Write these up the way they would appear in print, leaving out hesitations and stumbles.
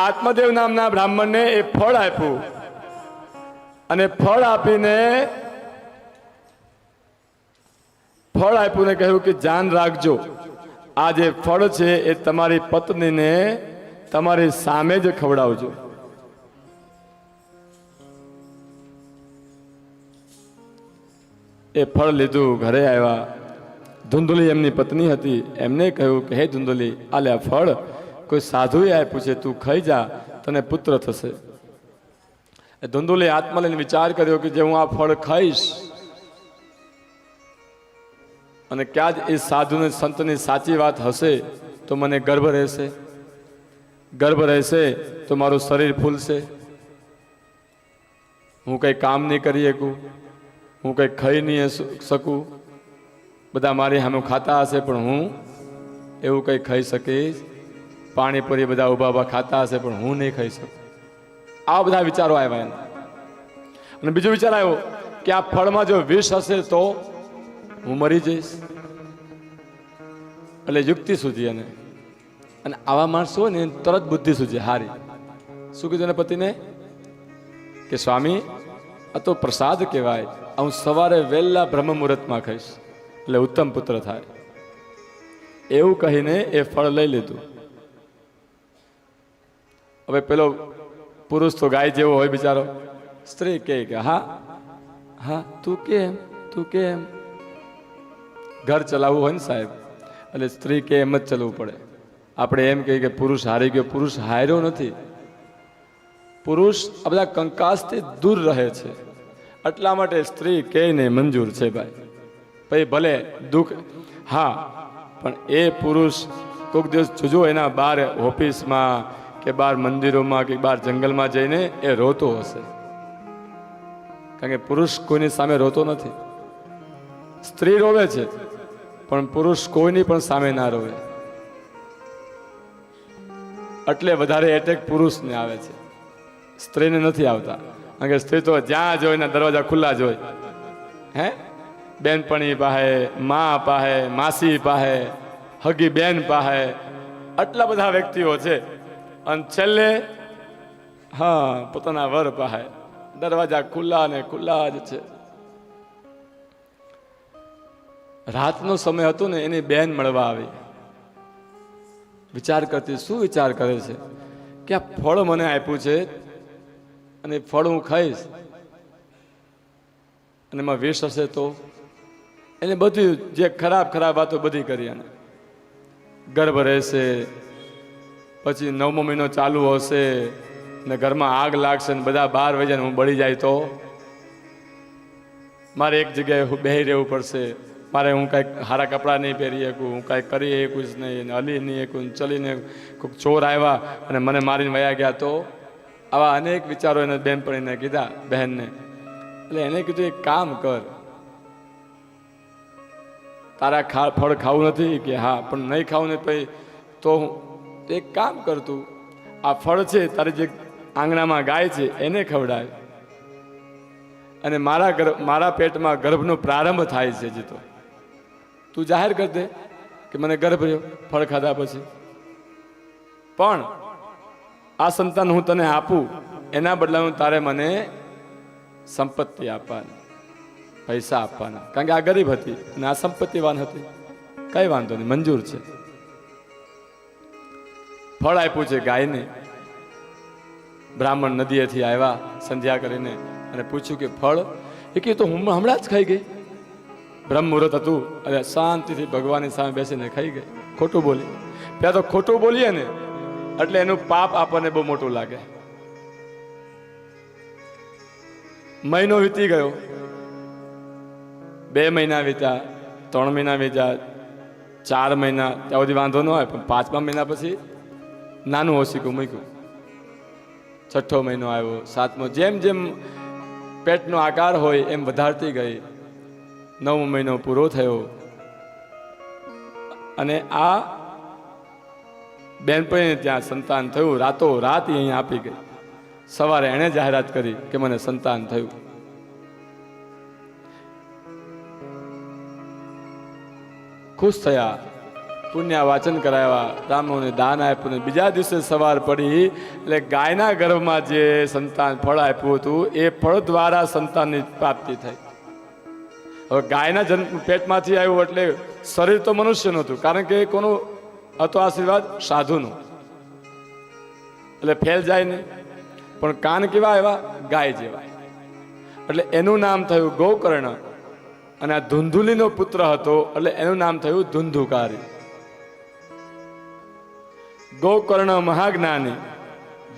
આત્મદેવ નામના બ્રાહ્મણને એ ફળ આપ્યું અને ફળ આપીને કહ્યું કે ધ્યાન રાખજો, આ જે ફળ છે એ તમારી પત્નીને તમારી સામે જ ખવડાવજો. એ ફળ લીધું, ઘરે આવ્યા. ધુંધુલી એમની પત્ની હતી, એમને કહ્યું કે હે ધુંધુલી, આલે આ ફળ કોઈ સાધુએ આપ્યું છે, તું ખાઈ જા, તને પુત્ર થશે. ધુંધુલી આત્મા લઈને વિચાર કર્યો કે જે હું આ ફળ ખાઈશ અને ક્યાં જ એ સાધુને સંતની સાચી વાત હશે તો મને ગર્ભ રહેશે, ગર્ભ રહેશે તો મારું શરીર ફૂલશે, હું કંઈ કામ નહીં કરી શકું, હું કંઈ ખાઈ નહીં શકું, બધા મારી સામે ખાતા હશે પણ હું એવું કંઈ ખાઈ શકીશ, પાણીપુરી બધા ઊભા ઊભા ખાતા હશે પણ હું નહીં ખાઈ શકું. આ બધા વિચારો આવ્યા એને. અને બીજો વિચાર આવ્યો કે આ ફળમાં જો વિષ હશે તો હું મરી જઈશ. એટલે યુક્તિ સૂજી એને. અને આવા માણસો હોય ને તરત બુદ્ધિ સૂજી હારી. શું કીધું એને પતિને કે સ્વામી આ તો પ્રસાદ કહેવાય, હું સવારે વહેલા બ્રહ્મ મુહૂર્તમાં ખાઈશ એટલે ઉત્તમ પુત્ર થાય. એવું કહીને એ ફળ લઈ લીધું. હવે પેલો પુરુષ તો ગાય જેવો હોય બિચારો, સ્ત્રી કહે કે હા હા તું કેમ ઘર ચલાવવું હોય ને સાહેબ, એટલે સ્ત્રી કે એમ જ ચલાવવું પડે. આપણે એમ કહીએ કે પુરુષ હારી ગયો, પુરુષ હાર્યો નથી. પુરુષ આ બધા કંકાસથી દૂર રહે છે, એટલા માટે સ્ત્રી કે ને મંજૂર છે ભાઈ. પછી ભલે દુઃખ, હા પણ એ પુરુષ કોઈક દિવસ જોજો એના બહાર ઓફિસમાં કે બહાર મંદિરોમાં કે બહાર જંગલમાં જઈને એ રોતો હશે, કારણ કે પુરુષ કોઈની સામે રોતો નથી. સ્ત્રી રોવે છે પણ પુરુષ કોઈની પણ સામે ના રોવે. એટલે વધારે એટેક પુરુષને આવે છે, સ્ત્રીને નથી આવતા. કારણ કે સ્ત્રી તો જ્યાં જોઈ ને દરવાજા ખુલ્લા જ હોય. હે બેનપણી પાસે, મા પાસે, માસી પાસે, હગી બેન પાસે, આટલા બધા વ્યક્તિઓ છે. અને છેલ્લે હા પોતાના વર પાસે દરવાજા ખુલ્લા ને ખુલ્લા જ છે. રાતનો સમય હતો ને, એની બેન મળવા આવી. વિચાર કરતી, શું વિચાર કરે છે કે આ ફળ મને આપ્યું છે અને ફળ હું ખાઈશ અને એમાં વિષ હશે તો. એને બધી જે ખરાબ વાતો બધી કરી. એને ગર્ભ રહેશે, પછી 9મો મહિનો ચાલુ હશે ને ઘરમાં આગ લાગશે ને બધા 12 વાગ્યા હું બળી જાય તો મારે એક જગ્યાએ બેહી રહેવું પડશે, મારે હું કાંઈક સારા કપડાં નહીં પહેરી શકું, હું કાંઈક કરી શકું જ નહીં, હલી નહીં શકું, ચલીને કોઈક ચોર આવ્યા અને મને મારીને વયા ગયા તો. આવા અનેક વિચારો એને બેનપણીને કીધા, બહેનને. એટલે એને કીધું એક કામ કર, તારા ફળ ખાવું નથી કે હા, પણ નહીં ખાવું ને પછી તો એક કામ કર, તું આ ફળ છે તારી જે આંગણામાં ગાય છે એને ખવડાય અને મારા પેટમાં ગર્ભનો પ્રારંભ થાય છે હજી તો તું જાહેર કરી દે કે મને ગર્ભ રહ્યો ફળ ખાધા પછી. પણ આ સંતાન હું તને આપું એના બદલામાં તારે મને સંપત્તિ આપવાની, પૈસા આપવાના, કારણ કે આ ગરીબ હતી અને આ સંપત્તિવાન હતી. કઈ વાંધો નહીં, મંજૂર છે. ફળ આપ્યું છે ગાયને. બ્રાહ્મણ નદીએથી આવ્યા સંધ્યા કરીને અને પૂછ્યું કે ફળ, એ કે તો હું હમણાં જ ખાઈ ગઈ. બ્રહ્મ મુહૂર્ત હતું એટલે શાંતિથી ભગવાનની સામે બેસીને ખાઈ ગઈ. ખોટું બોલી. ત્યાં તો ખોટું બોલીએ ને એટલે એનું પાપ આપણને બહુ મોટું લાગે. મહિનો વીતી ગયો, 2 મહિના વીત્યા, 3 મહિના વીત્યા, 4 મહિના, ત્યાં સુધી વાંધો ન હોય. પણ 5મા મહિના પછી નાનું ઓશીકું મૂક્યું. 6ઠ્ઠો મહિનો આવ્યો, 7મો, જેમ જેમ પેટનો આકાર હોય એમ વધારતી ગઈ. 9મો મહિનો પૂરો થયો અને આ બેનપણીને ત્યાં સંતાન થયું. રાતો રાત અહીંયા આપી ગઈ. સવારે એણે જાહેરાત કરી કે મને સંતાન થયું. ખુશ થયા. પુણ્ય વાચન કરાવ્યા, બ્રાહ્મણોને દાન આપ્યું ને બીજા દિવસે સવાર પડી એટલે ગાયના ગર્ભમાં જે સંતાન ફળ આપ્યું હતું એ ફળ દ્વારા સંતાનની પ્રાપ્તિ થઈ. હવે ગાયના જન્મ પેટમાંથી આવ્યું એટલે શરીર તો મનુષ્યનું હતું, કારણ કે કોનું હતો આશીર્વાદ? સાધુનું. એટલે ફેલ જાય નહીં, પણ કાન કેવા આવ્યા? ગાય જેવા. એટલે એનું નામ થયું ગોકર્ણ. અને આ ધુંધુલીનો પુત્ર હતો એટલે એનું નામ થયું ધુંધુકારી. ગોકર્ણ મહાજ્ઞાની,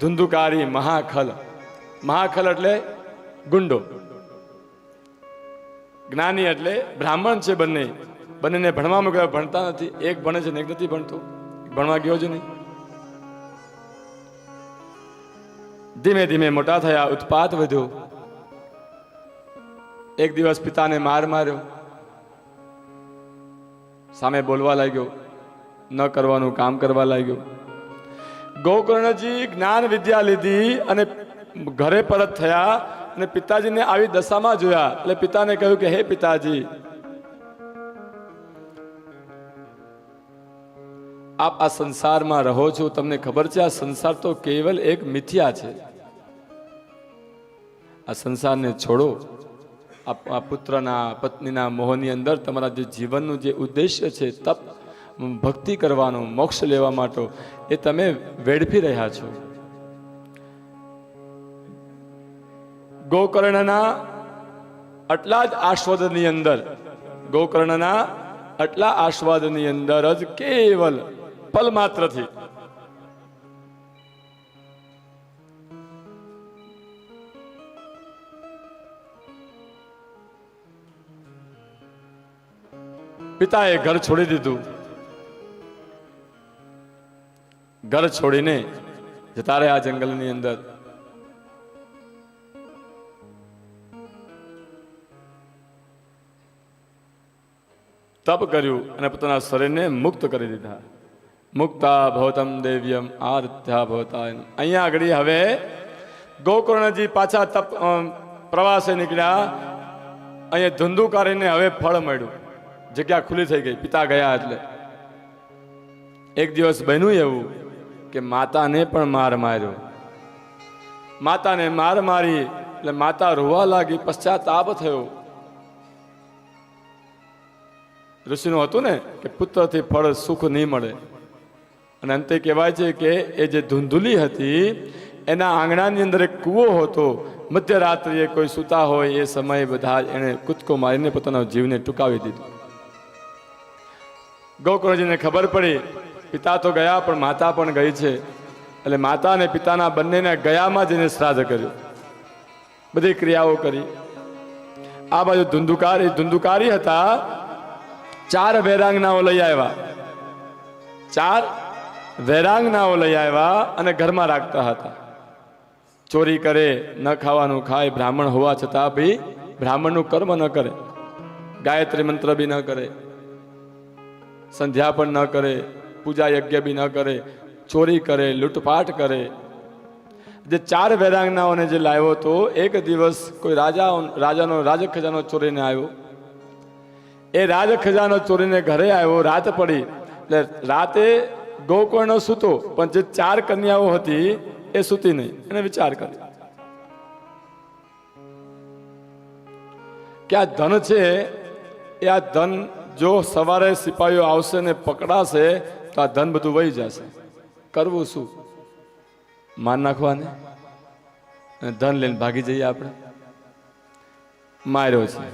ધુંધુકારી મહાખલ. મહાખલ એટલે ગુંડો, જ્ઞાની એટલે બ્રાહ્મણ છે. બંનેને ભણવા મૂક્યા, ભણતા નથી. એક ભણે છે ને એક નથી ભણતો, ભણવા ગયો જ નહીં. ધીમે ધીમે મોટા થયા, ઉત્પાત વધ્યો. એક દિવસ પિતાને માર્યો, સામે બોલવા લાગ્યો, ન કરવાનું કામ કરવા લાગ્યો. ગોકર્ણજી જ્ઞાન વિદ્યા લીધી અને ઘરે પરત થયા અને પિતાજીને આવી દશામાં જોયા. એટલે પિતાને કહ્યું કે હે પિતાજી, આપ આ સંસારમાં રહો છો, તમને ખબર છે આ સંસાર તો કેવલ એક મિથ્યા છે. આ સંસારને છોડો. આ પુત્રના પત્નીના મોહની અંદર તમારા જે જીવનનું જે ઉદ્દેશ્ય છે, તપ ભક્તિ કરવાનો, મોક્ષ લેવા માટે, એ તમે વેડફી રહ્યા છો. ગોકર્ણના આટલા જ આસ્વાદની અંદર, ગોકર્ણના આટલા આસ્વાદની અંદર જ કેવલ પલ માત્રથી પિતાએ ઘર છોડી દીધું. ઘર છોડીને જતા રહ્યા જંગલની અંદર. તપ કર્યું અને પોતાના શરીરને મુક્ત કરી દીધા. મુક્તા ભવતમ દેવ્યમ આરત્યા ભવતા. અહીંયા આગળ હવે ગોકર્ણજી પાછા તપ પ્રવાસે નીકળ્યા. અહીંયા ધુંધુકારીને હવે ફળ મળ્યું, જગ્યા ખુલ્લી થઈ ગઈ. પિતા ગયા એટલે એક દિવસ બન્યું એવું કે માતાને પણ માર્યો. માતાને મારી એટલે માતા રોવા લાગી, પશ્ચાતાપ થયો. ઋષિનું હતું ને કે પુત્રથી ફળ સુખ નહીં મળે. અને અંતે કહેવાય છે કે એ જે ધુંધુલી હતી એના આંગણાની અંદર એક કૂવો હતો. મધ્યરાત્રિએ કોઈ સૂતા હોય એ સમયે બધા એને કૂદકો મારીને પોતાના જીવને ટૂંકાવી દીધું. ગોકર્ણજીને ખબર પડી પિતા તો ગયા પણ માતા પણ ગઈ છે. એટલે માતા અને પિતાના બંનેને ગયામાં જઈને શ્રાદ્ધ કર્યું, બધી ક્રિયાઓ કરી. આ બાજુ ધુંધુકારી હતા. 4 વેરાંગનાઓ લઈ આવ્યા. 4 વેરાંગનાઓ લઈ આવ્યા અને ઘરમાં રાખતા હતા. ચોરી કરે, ન ખાવાનું ખાય, બ્રાહ્મણ હોવા છતાં બી બ્રાહ્મણનું કર્મ ન કરે, ગાયત્રી મંત્ર બી ન કરે, સંધ્યા પણ ન કરે, પૂજા યજ્ઞ બી ન કરે, ચોરી કરે, લૂંટપાટ કરે. જે 4 વેરાંગનાઓને જે લાવ્યો હતો, એક દિવસ કોઈ રાજાનો રાજ ખજાનો ચોરીને આવ્યો. એ રાજ ખજાનો ચોરીને ઘરે આવ્યો. રાત પડી એટલે રાતે ગોકર્ણ સૂતો, પણ જે 4 કન્યાઓ હતી એ સૂતી નહીં. એને વિચાર કર્યો કે આ ધન છે, એ આ ધન જો સવારે સિપાહીઓ આવશે ને પકડાશે તો આ ધન બધું વહી જશે. કરવું શું? માર નાખવાને અને ધન લઈને ભાગી જઈએ આપણે. માર્યો છે,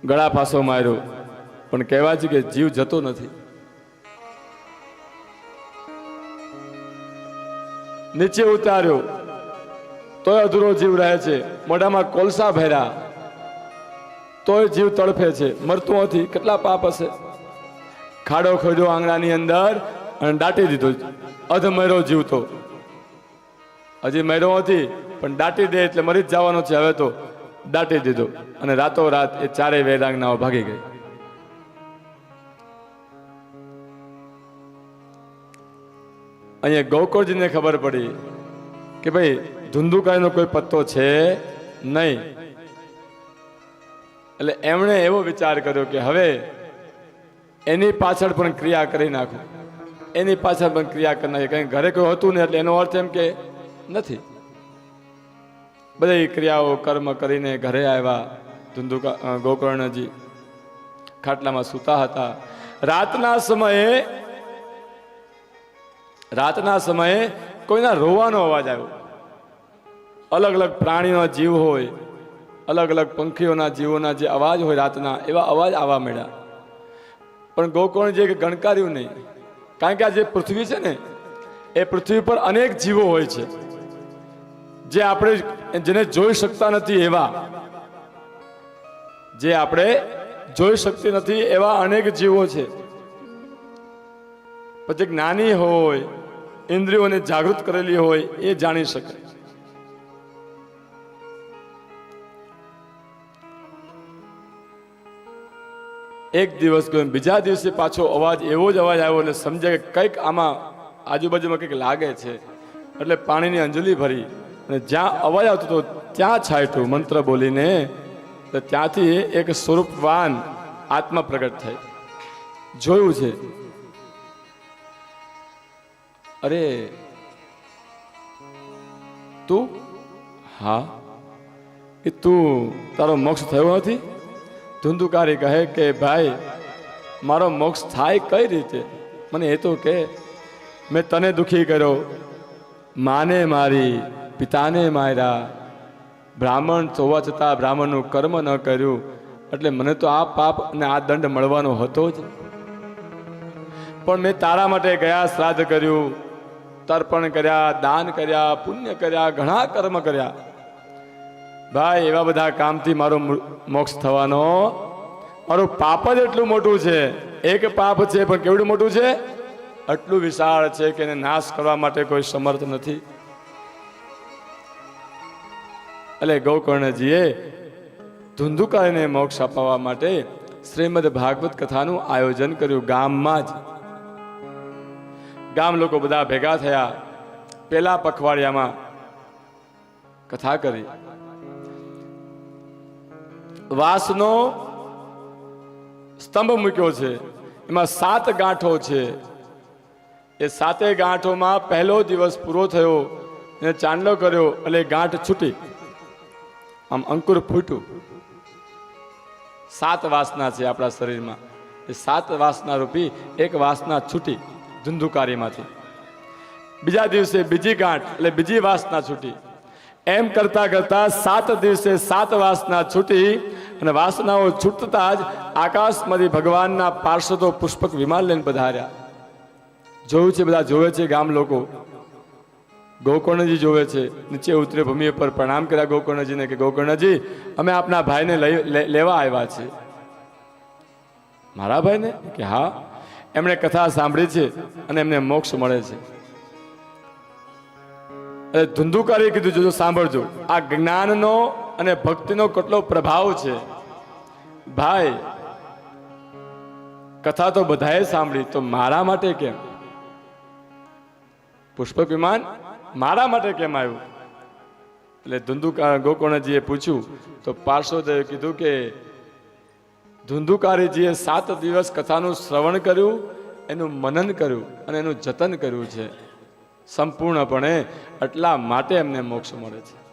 ગળા ફાંસો માર્યો, પણ કહેવાય છે કે જીવ જતો નથી. નીચે ઉતાર્યો તોય અધૂરો જીવ રહે છે. મોઢામાં કોલસા ભર્યા તોય જીવ તડફે છે, મરતો નથી. કેટલા પાપ હશે? ખાડો ખોદ્યો આંગણાની અંદર અને દાટી દીધો. અધ મર્યો જીવ તો હજી મર્યો નથી, પણ દાટી દે એટલે મરી જ જવાનો છે. હવે તો દાટી દીધો અને રાતોરાત એ 4 વેરાંગનાઓ ભાગી ગઈ. અહીંયા ગોકર્ણજીને ખબર પડી કે ભાઈ ધુંધુકારીનો કોઈ પત્તો છે નહીં. એટલે એમણે એવો વિચાર કર્યો કે હવે એની પાછળ પણ ક્રિયા કરી નાખો, એની પાછળ પણ ક્રિયા કરી નાખી. કંઈ ઘરે કોઈ હતું ને એટલે એનો અર્થ એમ કે નથી. બધી ક્રિયાઓ કર્મ કરીને ઘરે આવ્યા. ગોકર્ણજી ખાટલામાં સૂતા હતા. રાતના સમયે કોઈના રોવાનો અવાજ આવ્યો. અલગ અલગ પ્રાણીનો જીવ હોય, અલગ અલગ પંખીઓના જીવોના જે અવાજ હોય રાતના, એવા અવાજ આવવા મળ્યા. પણ ગોકર્ણજીએ ગણકાર્યું નહીં, કારણ કે આ જે પૃથ્વી છે ને, એ પૃથ્વી પર અનેક જીવો હોય છે જે આપણે જેને જોઈ શકતા નથી. જે આપણે જોઈ શકતી નથી એવા અનેક જીવો છે. પછી જ્ઞાની હોય, ઇન્દ્રિયોને જાગૃત કરેલી હોય, એ જાણી શકે. એક દિવસ ગયો, બીજા દિવસે પાછો અવાજ એવો જ અવાજ આવ્યો, એટલે સમજે કે કંઈક આમાં આજુબાજુમાં કંઈક લાગે છે. એટલે પાણીની અંજલી ભરી અને જ્યાં અવાજ આવતો હતો ત્યાં છાંટ્યું મંત્ર બોલીને. તો ત્યાંથી એક સ્વરૂપવાન આત્મા પ્રગટ થઈ. જોયું છે, અરે તું? હા. એ તું, તારો મોક્ષ થયો નથી? ધુંધુકારી કહે કે ભાઈ, મારો મોક્ષ થાય કઈ રીતે? મને એ તો કે. મેં તને દુખી કર્યો, માને મારી, પિતાને માર્યા, બ્રાહ્મણ હોવા છતાં બ્રાહ્મણનું કર્મ ન કર્યું, એટલે મને તો આ પાપ અને આ દંડ મળવાનો હતો જ. પણ મેં તારા માટે ગયા શ્રાદ્ધ કર્યું, તર્પણ કર્યા, દાન કર્યા, પુણ્ય કર્યા, ઘણા કર્મ કર્યા. ભાઈ, એવા બધા કામથી મારો મોક્ષ થવાનો, મારું પાપ જ એટલું મોટું છે. એક પાપ છે પણ કેવડું મોટું છે? આટલું વિશાળ છે કે એને નાશ કરવા માટે કોઈ સમર્થ નથી. એટલે ગોકર્ણજીએ ધુંધુકારીને મોક્ષ અપાવવા માટે શ્રીમદ ભાગવત કથાનું આયોજન કર્યું. ગામમાં જ ગામ લોકો બધા ભેગા થયા. પેલા પખવાડિયામાં કથા કરી. વાસનો સ્તંભ મૂક્યો છે, એમાં 7 ગાંઠો છે. એ 7 ગાંઠોમાં પહેલો દિવસ પૂરો થયો, એને ચાંદલો કર્યો એટલે ગાંઠ છૂટી, આમ અંકુર ફૂટ્યું. 7 વાસના છે આપણા શરીરમાં. એ 7 વાસના રૂપી એક વાસના છૂટી ધુંધુકારીમાંથી. બીજા દિવસે બીજી ગાંઠ એટલે બીજી વાસના છૂટી. એમ કરતા કરતા 7 દિવસે 7 વાસના છૂટી. અને વાસનાઓ છૂટતા જ આકાશમાંથી ભગવાનના પાર્ષદો પુષ્પક વિમાન લઈને પધાર્યા. જોયું છે, બધા જોવે છે ગામ લોકો. ગોકર્ણજી જોવે છે. નીચે ઉતરે, ભૂમિ પર પ્રણામ કર્યા ગોકર્ણજીને કે ગોકર્ણજી, અમે આપના ભાઈને લેવા આવ્યા છે. મારા ભાઈને? કે હા, એમણે કથા સાંભળી છે અને એમને મોક્ષ મળે છે. ધુંધુકારીએ કીધું, જોજો, સાંભળજો, આ જ્ઞાનનો અને ભક્તિનો કેટલો પ્રભાવ છે. ભાઈ, કથા તો બધાએ સાંભળી, તો મારા માટે કેમ? પુષ્પક વિમાન મારા માટે કેમ આવ્યું? એટલે ગોકર્ણજીએ પૂછ્યું તો પાર્શ્વદેવે કીધું કે ધુંધુકારીજીએ 7 દિવસ કથાનું શ્રવણ કર્યું, એનું મનન કર્યું અને એનું જતન કર્યું છે સંપૂર્ણપણે. એટલા માટે એમને મોક્ષ મળે છે.